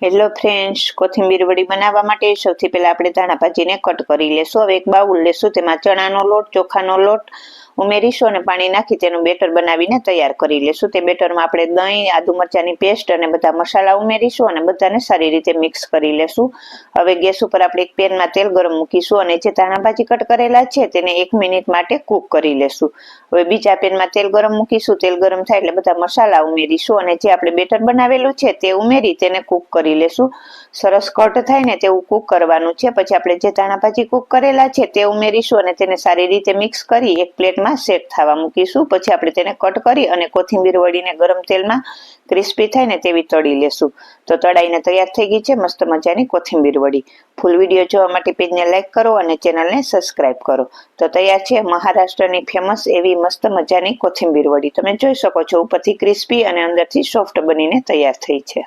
Hello friends, કોથમીર વડી બનાવવા માટે સૌથી પહેલા આપણે ધાણા ભાજીને કટ કરી લેશું। હવે એક બાઉલ લેશું, તેમાં ચણાનો લોટ, ચોખાનો લોટ ઉમેરીશું અને પાણી નાખી તેનું બેટર બનાવીને તૈયાર કરી લેશું। તે બેટરમાં આપણે દહીં, આદુ મરચાંની પેસ્ટ અને બધા મસાલા ઉમેરીશું અને બધાને સારી રીતે મિક્સ કરી લેશું। હવે ગેસ ઉપર આપણે એક પેનમાં તેલ ગરમ મૂકીશું અને જે ધાણા ભાજી કટ કરેલા છે તેને 1 મિનિટ માટે કૂક કરી લેશું। હવે બીજા પેનમાં તેલ ગરમ મૂકીશું, તેલ ગરમ થાય એટલે બધા મસાલા ઉમેરીશું અને જે આપણે બેટર બનાવેલું છે તે ઉમેરી તેને કૂક કરી લેશું। સરસ કટ થાય ને તેવું કૂક કરવાનું છે। પછી આપણે જે ધાણા ભાજી કૂક કરેલા છે તે ઉમેરીશું અને તેને સારી રીતે મિક્સ કરી એક પ્લેટમાં સેટ થવા મૂકીશું। પછી આપણે તેને કટ કરી અને કોથમીર વડીને ગરમ તેલમાં ક્રિસ્પી થાય ને તેવી તળી લેશું। તો તળાઈને તૈયાર થઈ ગઈ છે મસ્ત મજાની કોથમીર વડી। ફૂલ વિડીયો જોવા માટે પેજને લાઈક કરો અને ચેનલને સબસ્ક્રાઈબ કરો। તો તૈયાર છે મહારાષ્ટ્રની ફેમસ એવી મસ્ત મજાની કોથમીર વડી। તમે જોઈ શકો છો ઉપરથી ક્રિસ્પી અને અંદરથી સોફ્ટ બનીને તૈયાર થઈ છે।